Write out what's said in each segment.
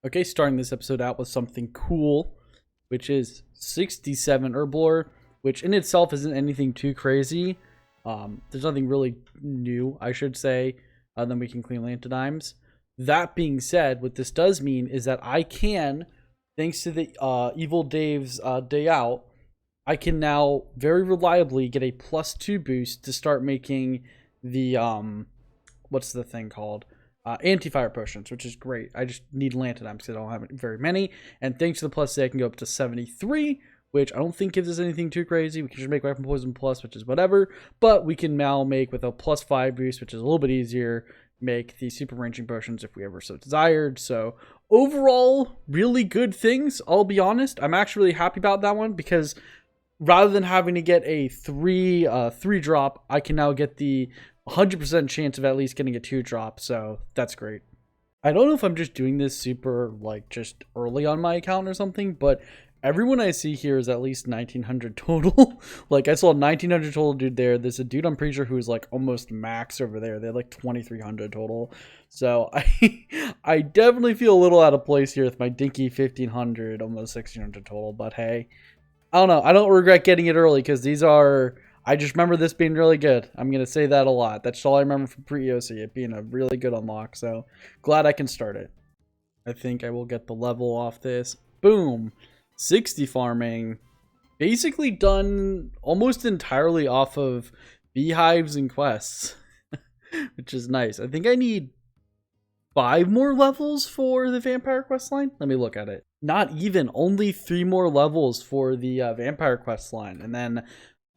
Okay, starting this episode out with something cool, which is 67 Herblore, which in itself isn't anything too crazy. There's nothing really new, I should say, other than we can clean Lantodimes. That being said, what this does mean is that I can, thanks to the Evil Dave's Day Out, I can now very reliably get a +2 boost to start making the, what's the thing called? Anti-fire potions, which is great. I just need Lantodimes because I don't have very many. And thanks to the +A, I can go up to 73, which I don't think gives us anything too crazy. We can just make Weapon Poison Plus, which is whatever. But we can now make with a +5 boost, which is a little bit easier, make the super ranging potions if we ever so desired. So overall, really good things. I'll be honest. I'm actually really happy about that one because rather than having to get a three drop, I can now get the 100% chance of at least getting a 2 drop, so that's great. I don't know if I'm just doing this super, just early on my account or something, but everyone I see here is at least 1900 total. I saw 1900 total dude there. There's a dude I'm pretty sure who's, almost max over there. They have, 2300 total. So, I definitely feel a little out of place here with my dinky 1500, almost 1600 total, but hey. I don't know. I don't regret getting it early, because these are... I just remember this being really good. I'm going to say that a lot. That's all I remember from pre-EOC, it being a really good unlock. So, glad I can start it. I think I will get the level off this. Boom. 60 farming. Basically done almost entirely off of beehives and quests. Which is nice. I think I need 5 more levels for the vampire quest line. Let me look at it. Not even. Only 3 more levels for the vampire quest line. And then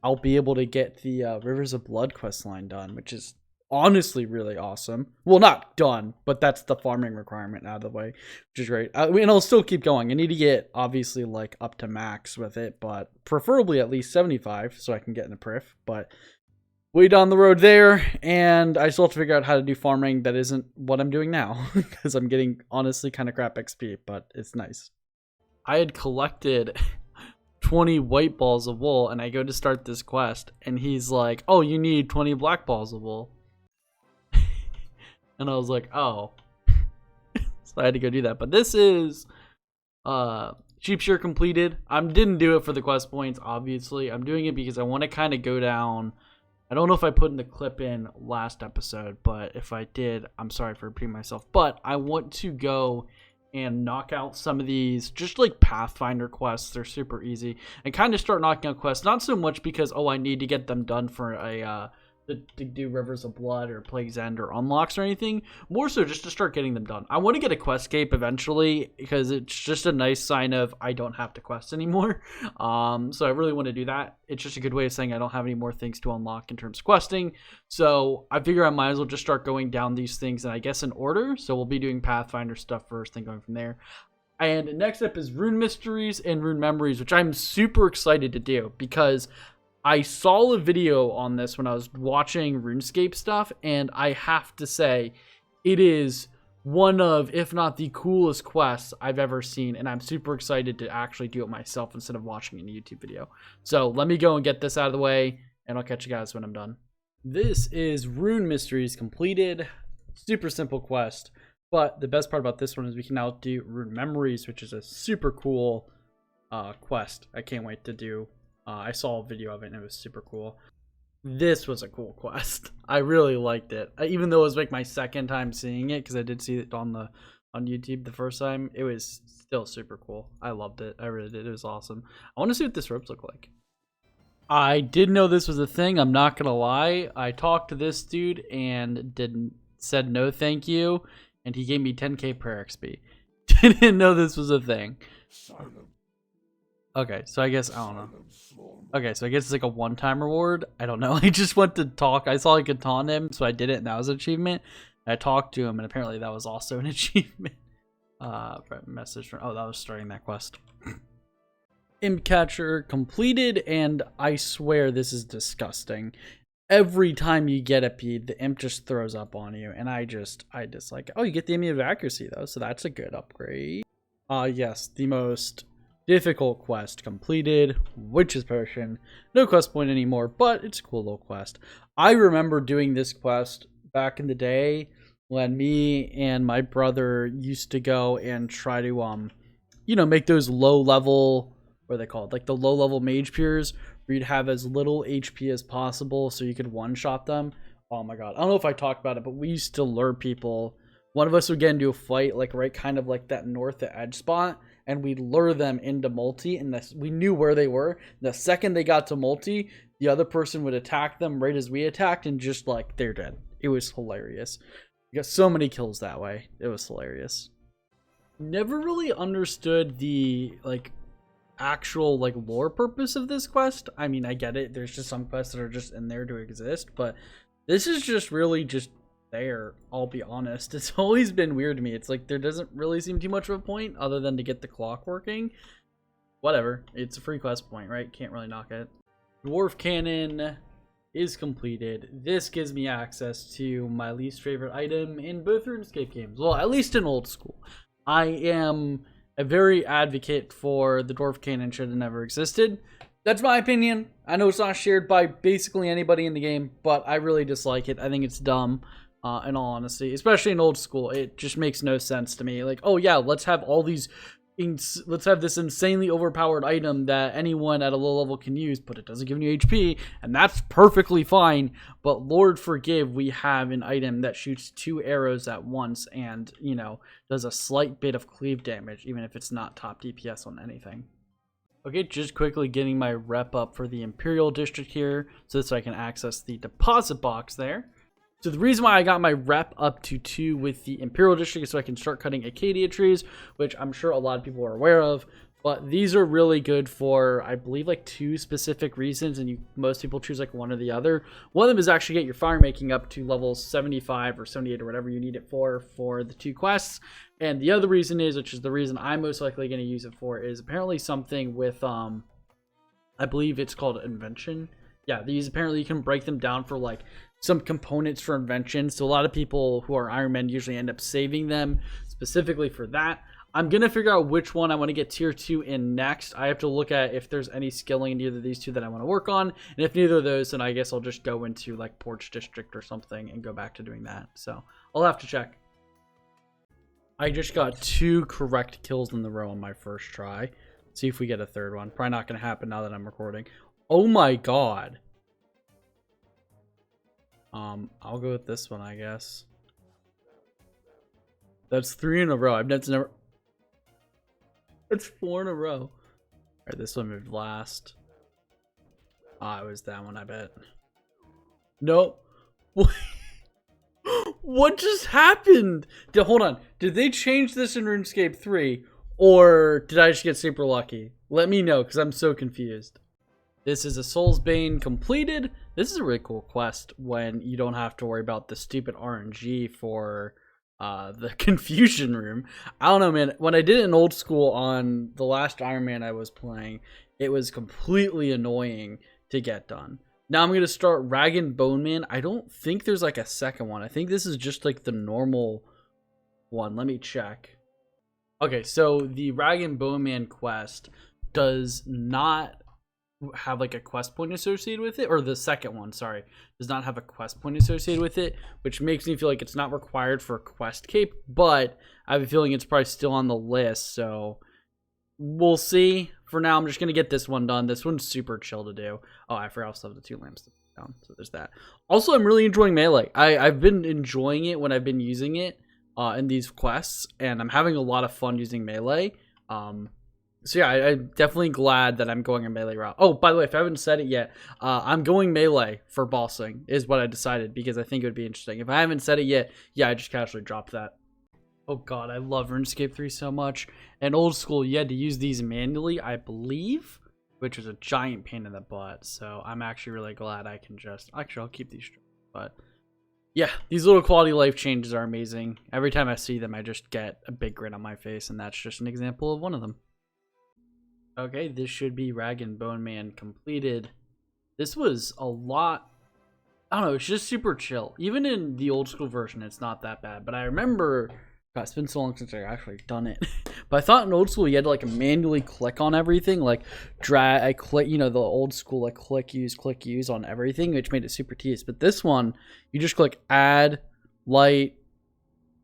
I'll be able to get the Rivers of Blood quest line done, which is honestly really awesome. Well, not done, but that's the farming requirement out of the way, which is great. And I'll still keep going. I need to get, obviously, up to max with it, but preferably at least 75 so I can get in the perf. But way down the road there, and I still have to figure out how to do farming that isn't what I'm doing now, because I'm getting, honestly, kind of crap XP, but it's nice. I had collected 20 white balls of wool, and I go to start this quest, and he's like, oh, you need 20 black balls of wool. And I was like, oh. So I had to go do that. But this is Sheep Shear completed. I didn't do it for the quest points, obviously. I'm doing it because I want to kind of go down. I don't know if I put in the clip in last episode, but if I did, I'm sorry for repeating myself. But I want to go and knock out some of these just Pathfinder quests. They're super easy, and kind of start knocking out quests, not so much because I need to get them done for a to do Rivers of Blood or Plague's End or unlocks or anything, more so just to start getting them done. I want to get a quest cape eventually because it's just a nice sign of I don't have to quest anymore. So I really want to do that. It's just a good way of saying I don't have any more things to unlock in terms of questing. So I figure I might as well just start going down these things, and I guess in order. So we'll be doing Pathfinder stuff first, then going from there. And next up is Rune Mysteries and Rune Memories, which I'm super excited to do because I saw a video on this when I was watching RuneScape stuff, and I have to say, it is one of, if not the coolest quests I've ever seen, and I'm super excited to actually do it myself instead of watching it in a YouTube video. So let me go and get this out of the way, and I'll catch you guys when I'm done. This is Rune Mysteries completed. Super simple quest, but the best part about this one is we can now do Rune Memories, which is a super cool quest. I can't wait to do. I saw a video of it and it was super cool. This was a cool quest. I really liked it. Even though it was my second time seeing it, because I did see it on YouTube the first time, it was still super cool. I loved it. I really did. It was awesome. I want to see what this ropes look like. I did know this was a thing. I'm not going to lie. I talked to this dude and said no thank you, and he gave me 10k per XP. Didn't know this was a thing. Okay, so I guess, I don't know. Okay, so I guess it's a one-time reward. I don't know. I just went to talk. I saw I could taunt him, so I did it, and that was an achievement. I talked to him, and apparently that was also an achievement. Message from... Oh, that was starting that quest. Imp Catcher completed, and I swear this is disgusting. Every time you get a P, the imp just throws up on you, and I dislike it. Oh, you get the Imp of Accuracy, though, so that's a good upgrade. Yes, the most difficult quest completed, Witch's Potion. No quest point anymore, but it's a cool little quest. I remember doing this quest back in the day when me and my brother used to go and try to make those low level, what are they called, like the low level mage peers, where you'd have as little HP as possible so you could one shot them. Oh my god, I don't know if I talked about it, but we used to lure people. One of us would get into a fight like right kind of like that north edge spot, and we'd lure them into multi, and we knew where they were. The second they got to multi, the other person would attack them right as we attacked, and just like they're dead. It was hilarious. We got so many kills that way. It was hilarious. Never really understood the like actual like lore purpose of this quest. I mean, I get it. There's just some quests that are just in there to exist, but this is just really just there. I'll be honest. It's always been weird to me. It's like there doesn't really seem too much of a point other than to get the clock working. Whatever. It's a free quest point, right? Can't really knock it. Dwarf Cannon is completed. This gives me access to my least favorite item in both RuneScape games. Well, at least in old school. I am a very advocate for the Dwarf Cannon should have never existed. That's my opinion. I know it's not shared by basically anybody in the game, but I really dislike it. I think it's dumb, in all honesty. Especially in old school. It just makes no sense to me. Like, oh yeah, let's have this insanely overpowered item that anyone at a low level can use, but it doesn't give you HP, and that's perfectly fine. But Lord forgive, we have an item that shoots 2 arrows at once and, does a slight bit of cleave damage, even if it's not top DPS on anything. Okay, just quickly getting my rep up for the Imperial District here, so that I can access the deposit box there. So the reason why I got my rep up to 2 with the Imperial District is so I can start cutting Acadia trees, which I'm sure a lot of people are aware of. But these are really good for, I believe, like 2 specific reasons, and most people choose like one or the other. One of them is actually get your fire making up to level 75 or 78 or whatever you need it for the 2 quests. And the other reason is, which is the reason I'm most likely going to use it for, is apparently something with, I believe it's called invention. Yeah, these apparently you can break them down for like some components for invention. So a lot of people who are Ironmen usually end up saving them specifically for that. I'm going to figure out which one I want to get tier 2 in next. I have to look at if there's any skilling in either of these 2 that I want to work on. And if neither of those, then I guess I'll just go into like Porch District or something and go back to doing that. So I'll have to check. I just got 2 correct kills in the row on my first try. See if we get a third one. Probably not going to happen now that I'm recording. Oh my god. I'll go with this one, I guess. That's 3 in a row. That's 4 in a row. Alright, this one moved last. It was that one, I bet. Nope. What just happened? Hold on. Did they change this in RuneScape 3? Or did I just get super lucky? Let me know, because I'm so confused. This is a Soulsbane completed. This is a really cool quest when you don't have to worry about the stupid RNG for the confusion room. I don't know, man. When I did it in old school on the last Ironman I was playing, it was completely annoying to get done. Now I'm going to start Rag and Bone Man. I don't think there's like a second one. I think this is just like the normal one. Let me check. Okay, so the Rag and Bone Man quest does not have like a quest point associated with it, or the second one, sorry, does not have a quest point associated with it, which makes me feel like it's not required for a quest cape, but I have a feeling it's probably still on the list, so we'll see. For now, I'm just going to get this one done. This one's super chill to do. Oh, I forgot I also have the 2 lamps down, so there's that. Also, I'm really enjoying melee. I've been enjoying it when I've been using it in these quests, and I'm having a lot of fun using melee. So yeah, I'm definitely glad that I'm going a melee route. Oh, by the way, if I haven't said it yet, I'm going melee for bossing is what I decided, because I think it would be interesting. If I haven't said it yet, yeah, I just casually dropped that. Oh god, I love RuneScape 3 so much. And old school, you had to use these manually, I believe, which was a giant pain in the butt. So I'm actually really glad I can just... Actually, I'll keep these straight. But yeah, these little quality life changes are amazing. Every time I see them, I just get a big grin on my face, and that's just an example of one of them. Okay, this should be Rag and Bone Man completed. This was a lot... I don't know, it's just super chill. Even in the old school version, it's not that bad. But I remember... God, it's been so long since I actually done it. But I thought in old school you had to like manually click on everything, like drag, I click, the old school like click use on everything, which made it super tedious. But this one, you just click add, light,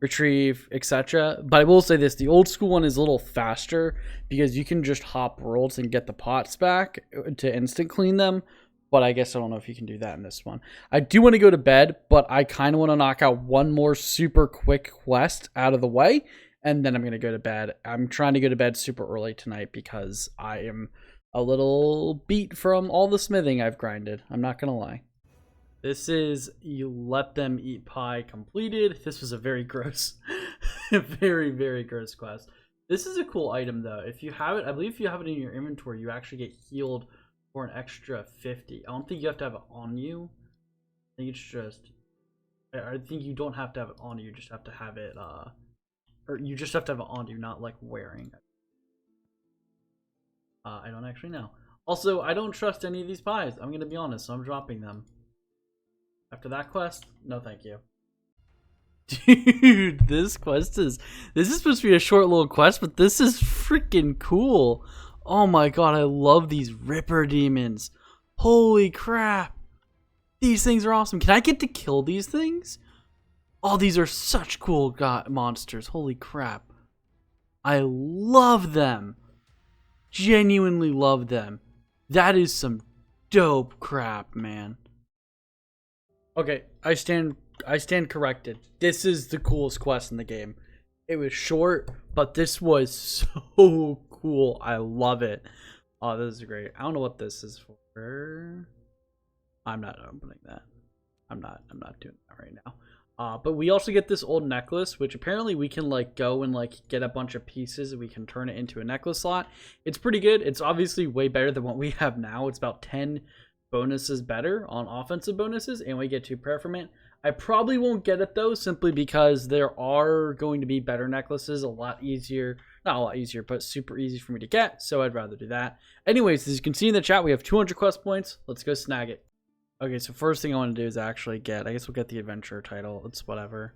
retrieve, etc. But I will say this, the old school one is a little faster because you can just hop worlds and get the pots back to instant clean them. But I guess I don't know if you can do that in this one. I do want to go to bed, but I kind of want to knock out one more super quick quest out of the way, and then I'm going to go to bed. I'm trying to go to bed super early tonight because I am a little beat from all the smithing I've grinded. I'm not going to lie. This is You Let Them Eat Pie completed. This was a very gross, very, very gross quest. This is a cool item, though. If you have it, I believe if you have it in your inventory, you actually get healed for an extra 50. I don't think you have to have it on you. I think it's just, I think you don't have to have it on you. You just have to have it, or you just have to have it on you, not like wearing it. I don't actually know. Also, I don't trust any of these pies. I'm going to be honest, so I'm dropping them. After that quest, no thank you. Dude, this is supposed to be a short little quest, but this is freaking cool. Oh my god, I love these Ripper demons. Holy crap. These things are awesome. Can I get to kill these things? Oh, these are such cool monsters. Holy crap. I love them. Genuinely love them. That is some dope crap, man. Okay, I stand corrected. This is the coolest quest in the game. It was short, but this was so cool. I love it. Oh, this is great. I don't know what this is for. I'm not opening that. I'm not doing that right now. But we also get this old necklace, which apparently we can like go and like get a bunch of pieces and we can turn it into a necklace slot. It's pretty good. It's obviously way better than what we have now. It's about 10 bonuses better on offensive bonuses, and we get 2 prayer from it. I probably won't get it though, simply because there are going to be better necklaces, a lot easier, not a lot easier, but super easy for me to get, so I'd rather do that. Anyways, as you can see in the chat, we have 200 quest points. Let's go snag it. Okay, so first thing I want to do is actually get, I guess we'll get the adventure title. It's whatever.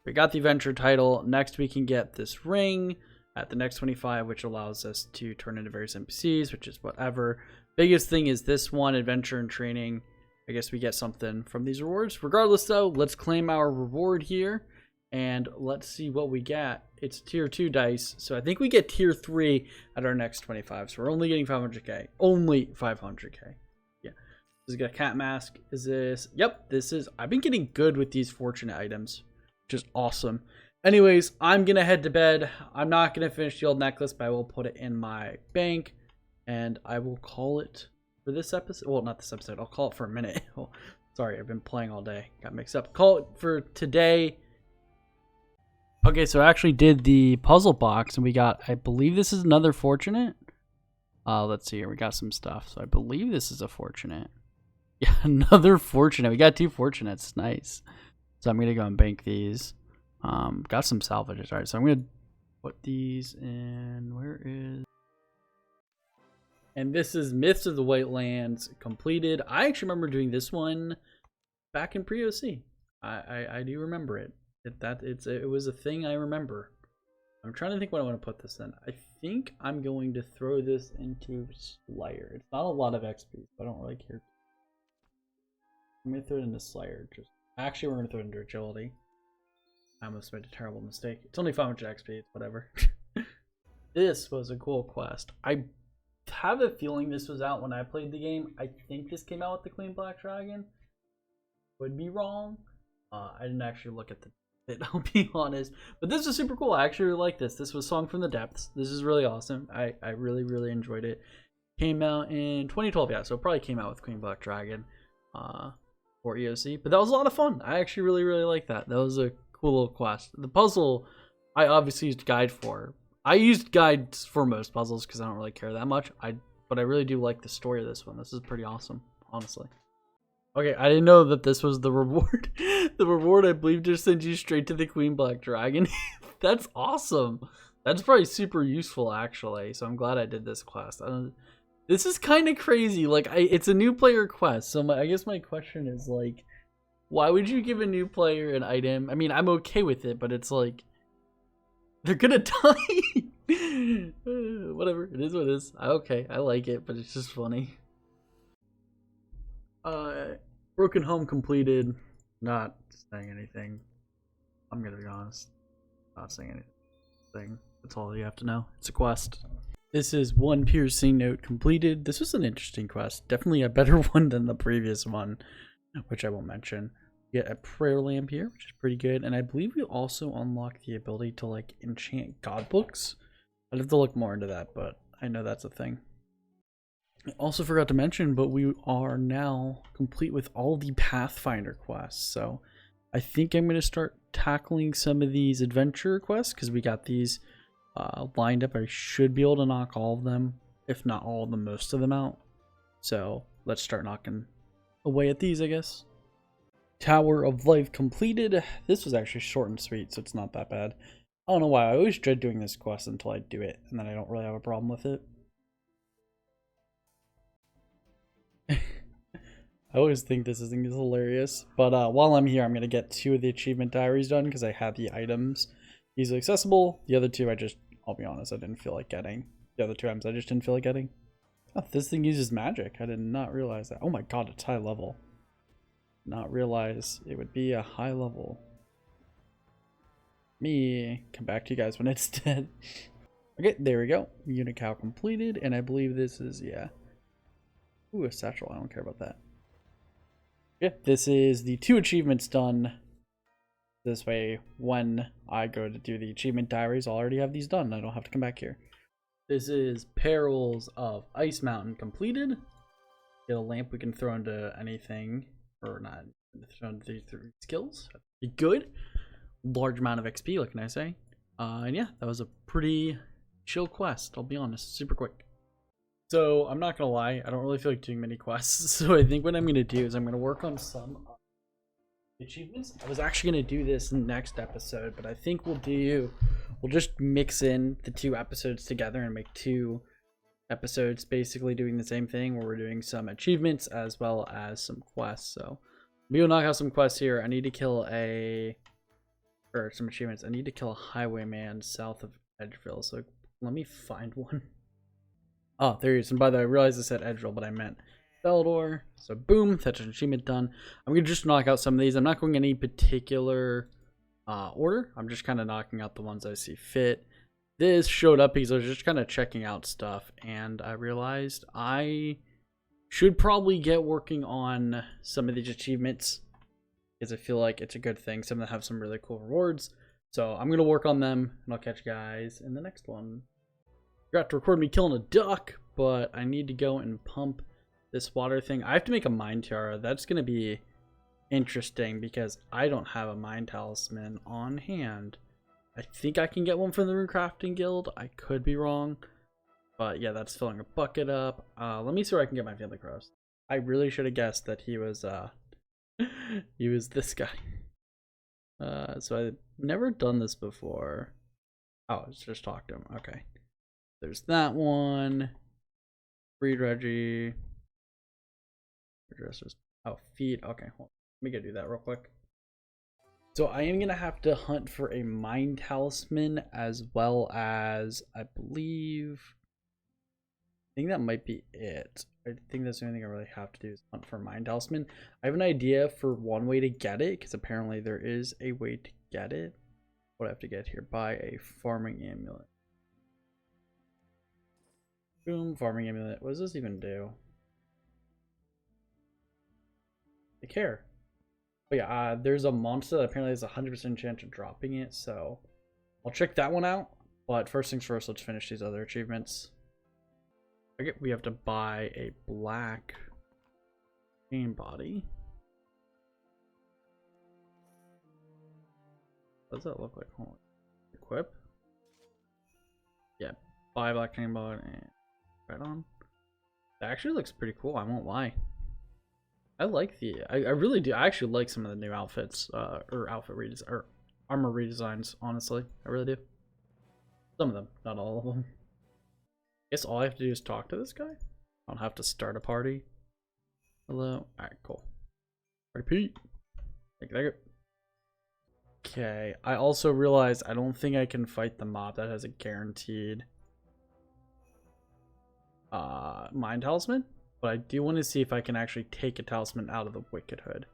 We got the adventure title. Next we can get this ring at the next 25, which allows us to turn into various NPCs, which is whatever. Biggest thing is this one, adventure and training. I guess we get something from these rewards. Regardless though, let's claim our reward here and let's see what we get. It's tier 2 dice, so I think we get tier 3 at our next 25. So we're only getting 500k. Only 500k. Yeah. Does it get a cat mask? Is this? Yep, this is. I've been getting good with these fortunate items, which is awesome. Anyways, I'm gonna head to bed. I'm not gonna finish the old necklace, but I will put it in my bank and I will call it for this episode. Well, not this episode. I'll call it for a minute. Oh, sorry, I've been playing all day. Got mixed up. Call it for today. Okay, so I actually did the puzzle box and we got, I believe this is another fortunate. Let's see here. We got some stuff. So I believe this is a fortunate. Yeah, another fortunate. We got 2 fortunates. Nice. So I'm going to go and bank these. Got some salvages. All right, so I'm going to put these in. Where is... And this is Myths of the White Lands completed. I actually remember doing this one back in pre-OC. I do remember it. It was a thing I remember. I'm trying to think what I want to put this in. I think I'm going to throw this into Slayer. It's not a lot of XP, so I don't really care. I'm going to throw it into Slayer. Actually, we're going to throw it into Agility. I almost made a terrible mistake. It's only 500 XP. It's whatever. This was a cool quest. I have a feeling this was out when I played the game. I think this came out with the Queen Black Dragon. Would be wrong. I didn't actually look at it, I'll be honest. But this was super cool. I actually really like this. This was Song from the Depths. This is really awesome. I really, really enjoyed it. Came out in 2012, yeah, so it probably came out with Queen Black Dragon or EOC. But that was a lot of fun. I actually really, really like that. That was a cool little quest. The puzzle, I obviously used guide for. I used guides for most puzzles because I don't really care that much. But I really do like the story of this one. This is pretty awesome, honestly. Okay, I didn't know that this was the reward. The reward, I believe, just sends you straight to the Queen Black Dragon. That's awesome. That's probably super useful, actually. So I'm glad I did this quest. This is kind of crazy. Like, it's a new player quest. So I guess my question is, like, why would you give a new player an item? I mean, I'm okay with it, but it's like, they're gonna die. Whatever, it is what it is. Okay, I like it, but it's just funny. Broken Home completed. Not saying anything. I'm gonna be honest. Not saying anything. That's all you have to know. It's a quest. This is one piercing note completed. This was an interesting quest. Definitely a better one than the previous one, which I won't mention. We get a prayer lamp here, which is pretty good. And I believe we also unlock the ability to like enchant god books. I'd have to look more into that, but I know that's a thing. I also forgot to mention, but we are now complete with all the Pathfinder quests. So I think I'm going to start tackling some of these adventure quests because we got these lined up. I should be able to knock all of them, if not all of them, most of them out. So let's start knocking away at these, I guess. Tower of Life completed. This was actually short and sweet, so it's not that bad. I don't know why. I always dread doing this quest until I do it, and then I don't really have a problem with it. I always think this thing is hilarious. But while I'm here, I'm going to get 2 of the achievement diaries done because I had the items easily accessible. The other 2, I'll be honest, I didn't feel like getting. The other 2 items I just didn't feel like getting. Oh, this thing uses magic. I did not realize that. Oh my god, it's high level. Not realize it would be a high level. Me come back to you guys when it's dead. Okay, there we go. Unicow completed, and I believe this is, yeah. Ooh, a satchel. I don't care about that. Yeah, this is the 2 achievements done. This way, when I go to do the achievement diaries, I'll already have these done. I don't have to come back here. This is Perils of Ice Mountain completed. Get a lamp we can throw into anything, or not, throw into these 3 skills. Be good. Large amount of XP, what can I say? And yeah, that was a pretty chill quest, I'll be honest. Super quick. So, I'm not gonna lie, I don't really feel like doing many quests. So I think what I'm gonna do is I'm gonna work on some achievements. I was actually gonna do this next episode, but I think we'll just mix in the 2 episodes together and make 2 episodes basically doing the same thing, where we're doing some achievements as well as some quests. So we will knock out some quests here. I need to kill some achievements. I need to kill a highwayman south of Edgeville. So let me find one. Oh, there he is. And by the way, I realized I said Edgeville, but I meant Beldor. So boom, that's an achievement done. I'm gonna just knock out some of these. I'm not going in any particular order. I'm just kind of knocking out the ones I see fit. This showed up because I was just kind of checking out stuff, and I realized I should probably get working on some of these achievements because I feel like it's a good thing. Some of them have some really cool rewards. So I'm going to work on them, and I'll catch you guys in the next one. Forgot to record me killing a duck, but I need to go and pump this water thing. I have to make a mine tiara. That's going to be interesting because I don't have a mine talisman on hand. I think I can get one from the Rune Crafting Guild. I could be wrong. But yeah, that's filling a bucket up. Let me see where I can get my family cross. I really should have guessed that he was he was this guy. So I've never done this before. Oh, let's just talk to him. Okay. There's that one. Breed Reggie. Addresses. Oh, feed. Okay, hold on. Let me go do that real quick. So I am going to have to hunt for a mine talisman as well as, I think that might be it. I think that's the only thing I really have to do is hunt for a mine talisman. I have an idea for one way to get it, because apparently there is a way to get it. What do I have to get here? Buy a farming amulet. Boom, farming amulet. What does this even do? I care. Oh yeah, there's a monster that apparently has a 100% chance of dropping it, so I'll check that one out. But first things first, let's finish these other achievements. Okay, we have to buy a black chain body. What does that look like? Hold on. Equip. Yeah, buy black chain body and right on. That actually looks pretty cool, I won't lie. I like I really do. I actually like some of the new outfits, or armor redesigns, honestly. I really do. Some of them, not all of them. I guess all I have to do is talk to this guy. I don't have to start a party. Hello. Alright, cool. Party Pete. Thank you. Okay, I also realized I don't think I can fight the mob that has a guaranteed mine talisman. But I do want to see if I can actually take a talisman out of the Wicked Hood.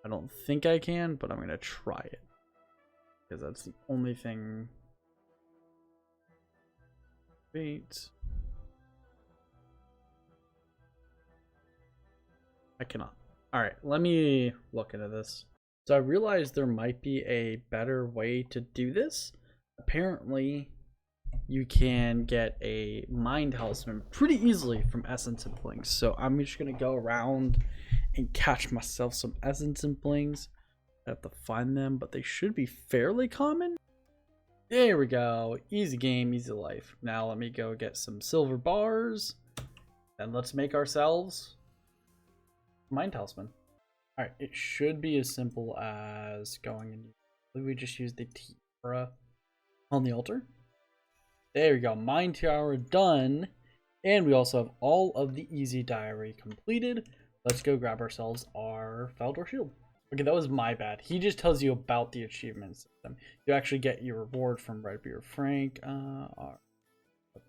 I don't think I can, but I'm going to try it. because that's the only thing. Wait. I cannot. Alright, let me look into this. So I realized there might be a better way to do this. Apparently, you can get a mind talisman pretty easily from essence and blings. So I'm just gonna go around and catch myself some essence and blings. I have to find them, but they should be fairly common. There we go. Easy game, easy life. Now let me go get some silver bars, and let's make ourselves mind talisman. All right, it should be as simple as going and we just use the tiara on the altar. There we go, mind tiara done, and we also have all of the easy diary completed. Let's go grab ourselves our Faldor shield. Okay, that was my bad. He just tells you about the achievement system. You actually get your reward from Redbeard Frank, our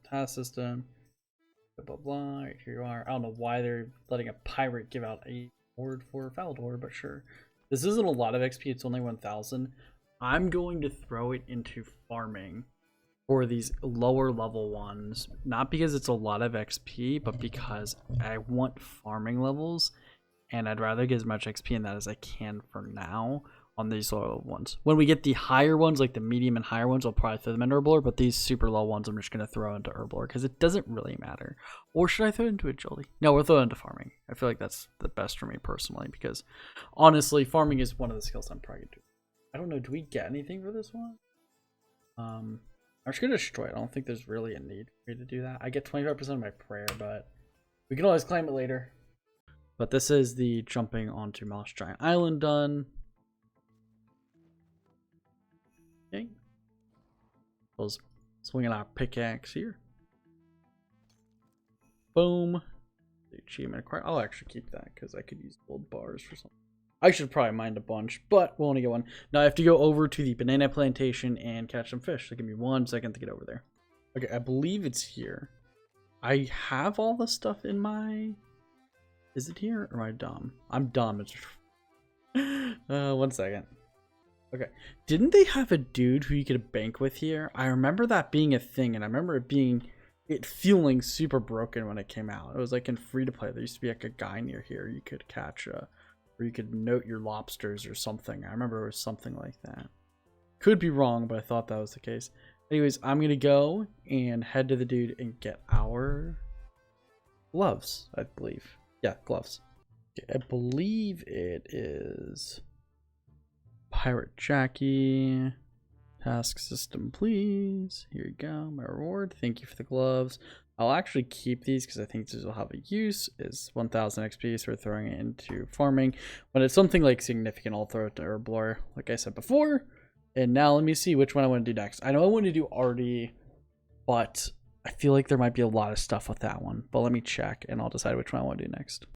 task system, blah blah blah. Right, here you are. I don't know why they're letting a pirate give out a reward for Faldor, but sure. This isn't a lot of XP. It's only 1,000. I'm going to throw it into farming for these lower level ones, not because it's a lot of XP, but because I want farming levels. And I'd rather get as much XP in that as I can for now on these lower level ones. When we get the higher ones, like the medium and higher ones, I'll probably throw them into Herblore, but these super low ones I'm just going to throw into Herblore because it doesn't really matter. Or should I throw it into Agility? No, we'll throw it into farming. I feel like that's the best for me personally because honestly, farming is one of the skills I'm probably going to do. I don't know, do we get anything for this one? I'm just going to destroy it. I don't think there's really a need for me to do that. I get 25% of my prayer, but we can always claim it later. But this is the jumping onto Mouse Giant Island done. Okay. So swinging our pickaxe here. Boom. The achievement acquired. I'll actually keep that because I could use gold bars for something. I should probably mind a bunch, but we'll only get one. Now I have to go over to the banana plantation and catch some fish. So give me 1 second to get over there. Okay, I believe it's here. I have all the stuff in my... Is it here or am I dumb? I'm dumb. It's 1 second. Okay. Didn't they have a dude who you could bank with here? I remember that being a thing, and I remember it feeling super broken when it came out. It was like in free to play. There used to be like a guy near here you could catch, or you could note your lobsters or something. I remember it was something like that. Could be wrong, but I thought that was the case. Anyways, I'm gonna go and head to the dude and get our gloves, I believe. Yeah, gloves. Okay, I believe it is Pirate Jackie. Task system, please. Here you go, my reward. Thank you for the gloves. I'll actually keep these because I think these will have a use. Is 1,000 XP, so we're throwing it into farming. When it's something like significant, I'll throw it to Herblore, like I said before. And now let me see which one I want to do next. I know I want to do Artie, but I feel like there might be a lot of stuff with that one, but let me check and I'll decide which one I want to do next.